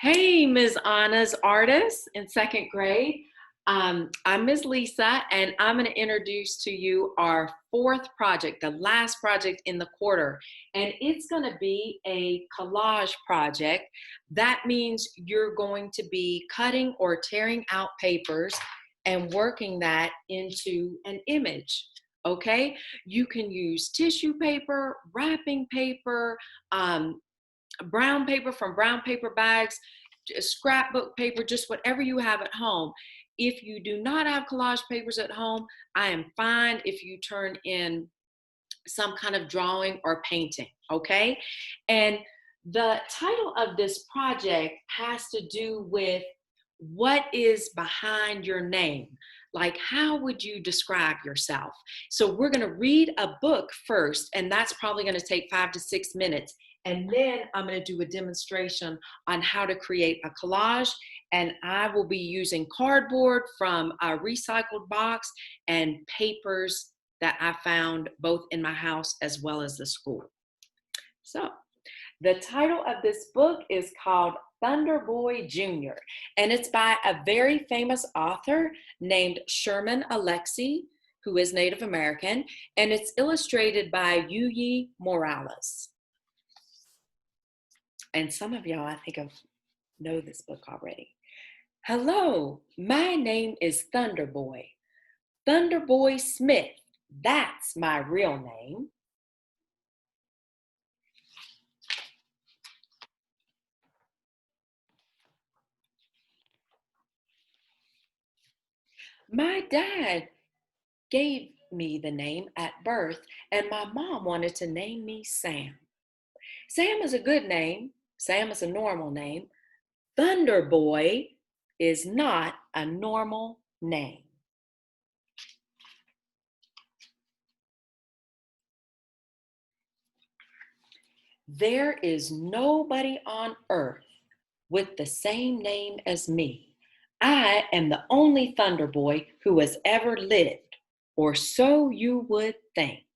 Hey, Ms. Anna's artist in second grade. I'm Ms. Lisa, and I'm going to introduce to you our fourth project, the last project in the quarter. And it's going to be a collage project. That means you're going to be cutting or tearing out papers and working that into an image. Okay, you can use tissue paper, wrapping paper, brown paper from brown paper bags, scrapbook paper, just whatever you have at home. If you do not have collage papers at home, I am fine if you turn in some kind of drawing or painting, okay? And the title of this project has to do with what is behind your name. Like, how would you describe yourself? So we're going to read a book first, and that's probably going to take 5 to 6 minutes. And then I'm going to do a demonstration on how to create a collage. And I will be using cardboard from a recycled box and papers that I found both in my house as well as the school. So the title of this book is called Thunder Boy Jr., and it's by a very famous author named Sherman Alexie, who is Native American, and it's illustrated by Yuyi Morales. And some of y'all, I think, know this book already. Hello, my name is Thunder Boy. Thunder Boy Smith, that's my real name. My dad gave me the name at birth, and my mom wanted to name me Sam. Sam is a good name. Sam is a normal name. Thunder Boy is not a normal name. There is nobody on earth with the same name as me. I am the only Thunder Boy who has ever lived, or so you would think.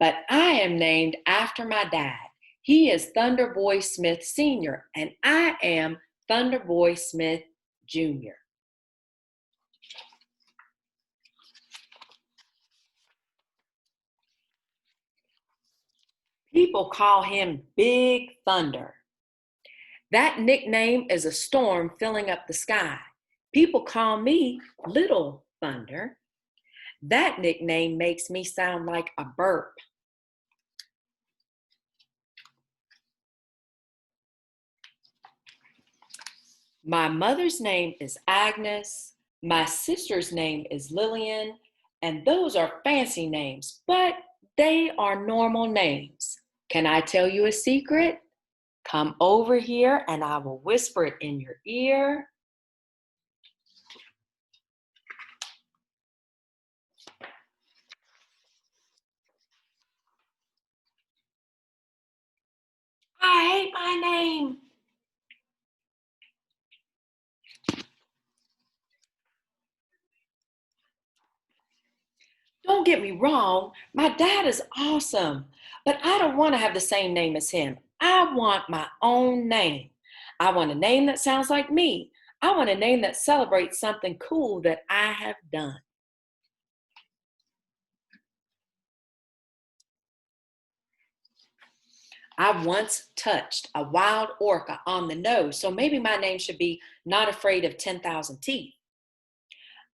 But I am named after my dad. He is Thunder Boy Smith Sr., and I am Thunder Boy Smith Jr. People call him Big Thunder. That nickname is a storm filling up the sky. People call me Little Thunder. That nickname makes me sound like a burp. My mother's name is Agnes. My sister's name is Lillian. And those are fancy names, but they are normal names. Can I tell you a secret? Come over here and I will whisper it in your ear. I hate my name. Don't get me wrong, my dad is awesome, but I don't want to have the same name as him. I want my own name. I want a name that sounds like me. I want a name that celebrates something cool that I have done. I once touched a wild orca on the nose, so maybe my name should be Not Afraid of 10,000 Teeth.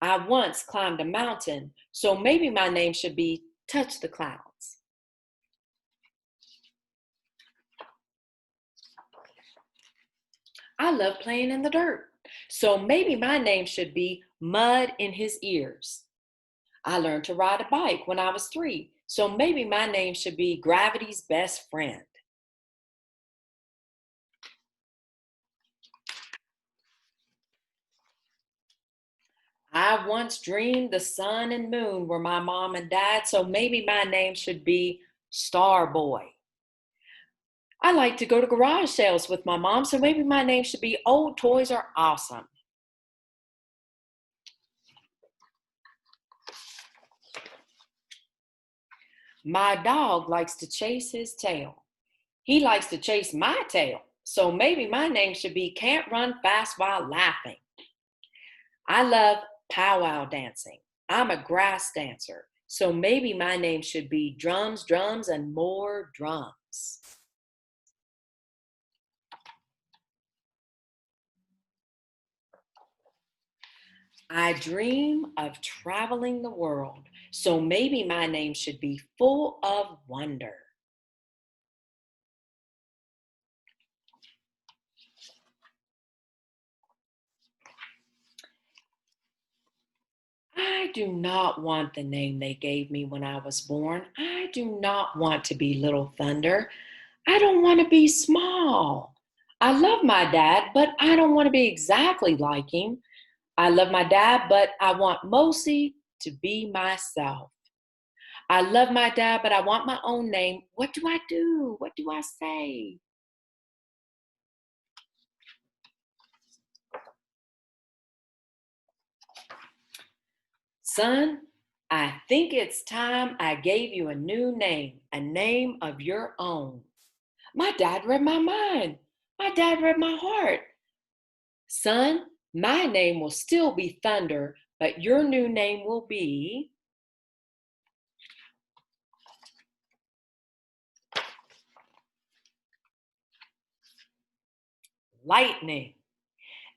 I once climbed a mountain, so maybe my name should be Touch the Clouds. I love playing in the dirt, so maybe my name should be Mud in His Ears. I learned to ride a bike when I was 3, so maybe my name should be Gravity's Best Friend. I once dreamed the sun and moon were my mom and dad, so maybe my name should be Star Boy. I like to go to garage sales with my mom, so maybe my name should be Old Toys Are Awesome. My dog likes to chase his tail. He likes to chase my tail, so maybe my name should be Can't Run Fast While Laughing. I love powwow dancing. I'm a grass dancer. So maybe my name should be Drums, Drums, and More Drums. I dream of traveling the world. So maybe my name should be Full of Wonder. I do not want the name they gave me when I was born. I do not want to be Little Thunder. I don't want to be small. I love my dad, but I don't want to be exactly like him. I love my dad, but I want mostly to be myself. I love my dad, but I want my own name. What do I do? What do I say? Son, I think it's time I gave you a name of your own. My dad read my mind. My dad read my heart. Son, my name will still be Thunder, but your new name will be Lightning.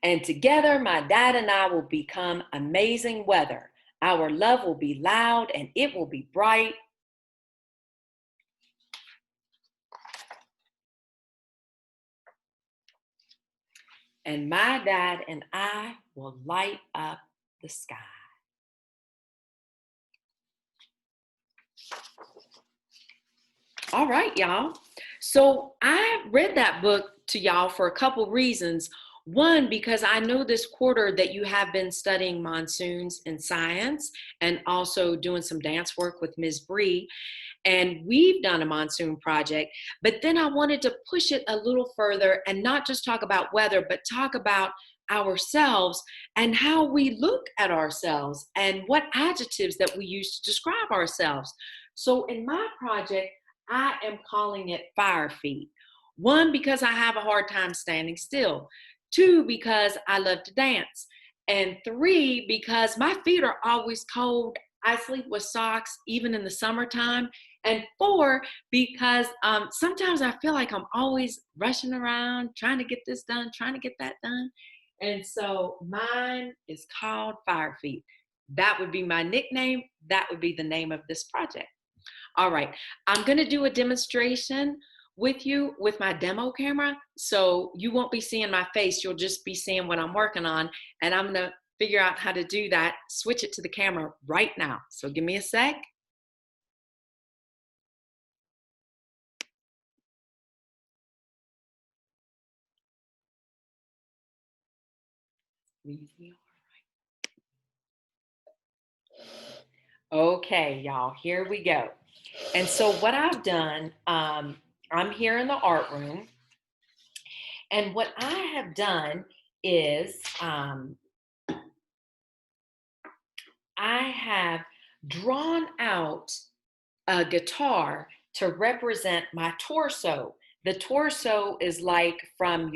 And together, my dad and I will become amazing weather. Our love will be loud and it will be bright. And my dad and I will light up the sky. All right, y'all. So I read that book to y'all for a couple reasons. One, because I know this quarter that you have been studying monsoons in science and also doing some dance work with Ms. Bree. And we've done a monsoon project, but then I wanted to push it a little further and not just talk about weather, but talk about ourselves and how we look at ourselves and what adjectives that we use to describe ourselves. So in my project, I am calling it fire feet. One, because I have a hard time standing still. Two, because I love to dance. And three, because my feet are always cold. I sleep with socks even in the summertime. And four, because sometimes I feel like I'm always rushing around, trying to get this done, trying to get that done. And so mine is called Fire Feet. That would be my nickname. That would be the name of this project. All right, I'm gonna do a demonstration with you with my demo camera. So you won't be seeing my face, you'll just be seeing what I'm working on. And I'm gonna figure out how to do that, switch it to the camera right now. So give me a sec. Okay, y'all, here we go. And so what I've done, I'm here in the art room. And what I have done is I have drawn out a guitar to represent my torso. The torso is like from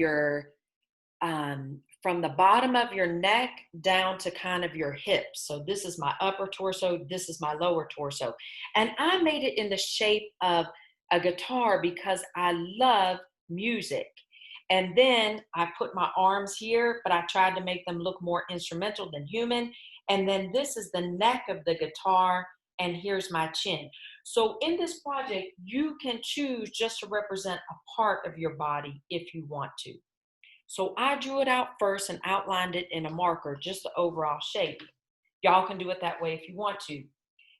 the bottom of your neck down to kind of your hips. So this is my upper torso, this is my lower torso. And I made it in the shape of a guitar because I love music. And then I put my arms here, but I tried to make them look more instrumental than human. And then this is the neck of the guitar, and here's my chin. So in this project, you can choose just to represent a part of your body if you want to. So I drew it out first and outlined it in a marker, just the overall shape. Y'all can do it that way if you want to.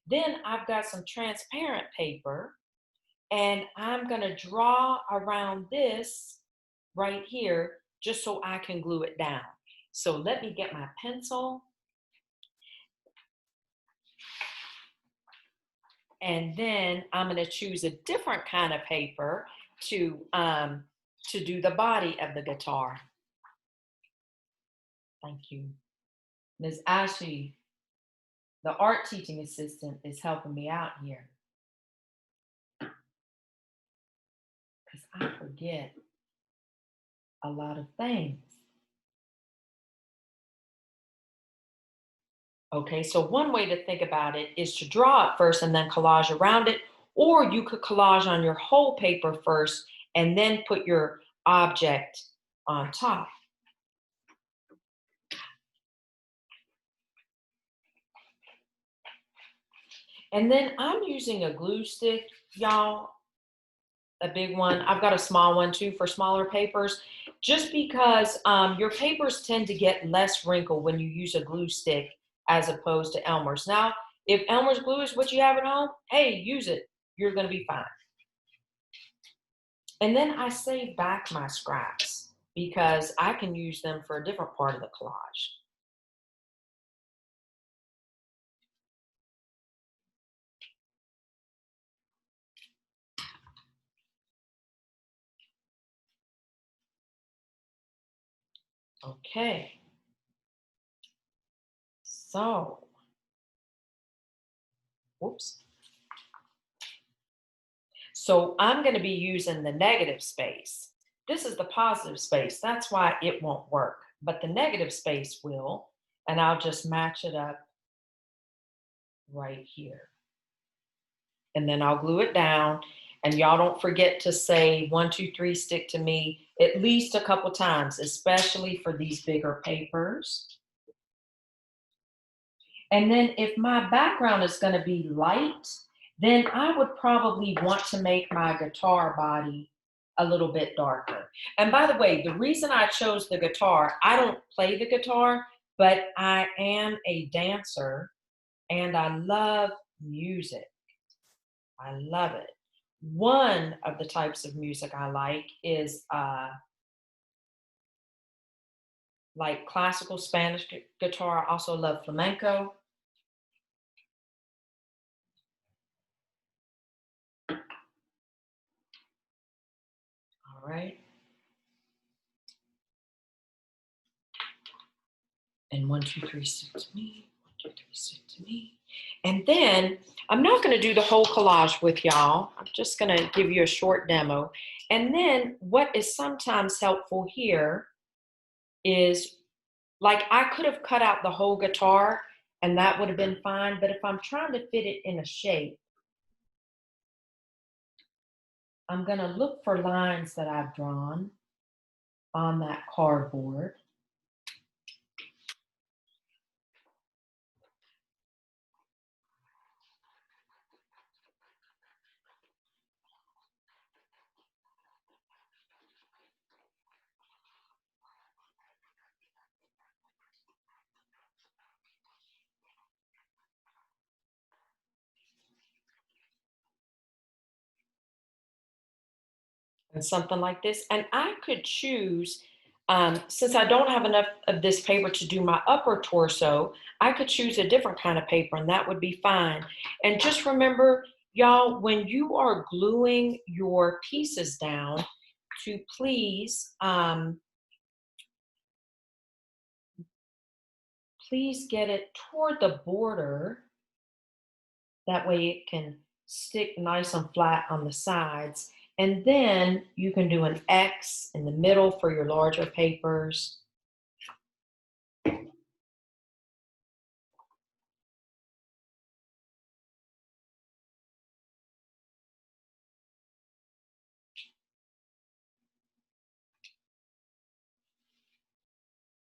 Then I've got some transparent paper and I'm gonna draw around this right here just so I can glue it down. So let me get my pencil. And then I'm gonna choose a different kind of paper to do the body of the guitar. Thank you. Ms. Ashley, the art teaching assistant, is helping me out here. Because I forget a lot of things. Okay, so one way to think about it is to draw it first and then collage around it, or you could collage on your whole paper first and then put your object on top. And then I'm using a glue stick, y'all, a big one. I've got a small one too for smaller papers, just because your papers tend to get less wrinkle when you use a glue stick as opposed to Elmer's. Now, if Elmer's glue is what you have at home, hey, use it. You're going to be fine. And then I save back my scraps because I can use them for a different part of the collage. Okay. So, whoops. So I'm going to be using the negative space. This is the positive space. That's why it won't work. But the negative space will. And I'll just match it up right here. And then I'll glue it down. And y'all don't forget to say 1, 2, 3, stick to me at least a couple times, especially for these bigger papers. And then if my background is going to be light, then I would probably want to make my guitar body a little bit darker. And by the way, the reason I chose the guitar, I don't play the guitar, but I am a dancer and I love music. I love it. One of the types of music I like is like classical Spanish guitar. I also love flamenco. All right. And 1, 2, 3, stick to me. 1, 2, 3, stick to me. And then I'm not going to do the whole collage with y'all. I'm just going to give you a short demo. And then what is sometimes helpful here is, like, I could have cut out the whole guitar and that would have been fine. But if I'm trying to fit it in a shape, I'm going to look for lines that I've drawn on that cardboard. And something like this. And I could choose, since I don't have enough of this paper to do my upper torso, I could choose a different kind of paper and that would be fine. And just remember, y'all, when you are gluing your pieces down, to please, please get it toward the border. That way it can stick nice and flat on the sides. And then you can do an X in the middle for your larger papers.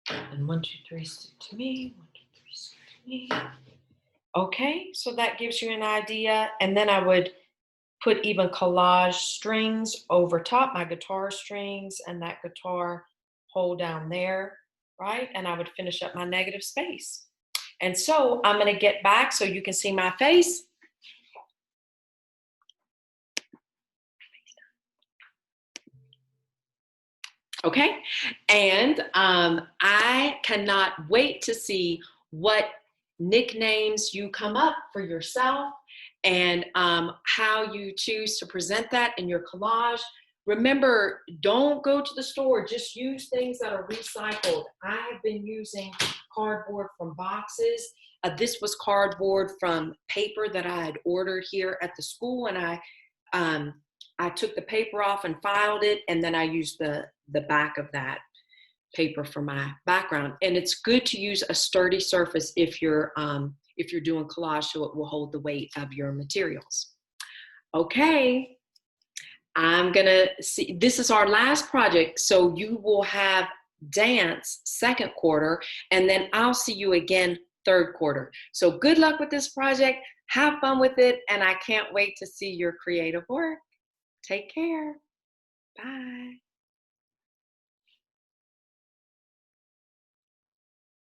And 1, 2, 3, stick to me. 1, 2, 3, stick to me. Okay, so that gives you an idea. And then I would put even collage strings over top, my guitar strings and that guitar hole down there, right? And I would finish up my negative space. And so I'm going to get back so you can see my face. Okay, and I cannot wait to see what nicknames you come up for yourself and how you choose to present that in your collage. Remember, don't go to the store, just use things that are recycled. I have been using cardboard from boxes. This was cardboard from paper that I had ordered here at the school, and I took the paper off and filed it, and then I used the the back of that paper for my background. And it's good to use a sturdy surface if you're doing collage, so it will hold the weight of your materials. Okay, I'm gonna see, this is our last project, so you will have dance second quarter, and then I'll see you again third quarter. So good luck with this project, have fun with it, and I can't wait to see your creative work. Take care, bye.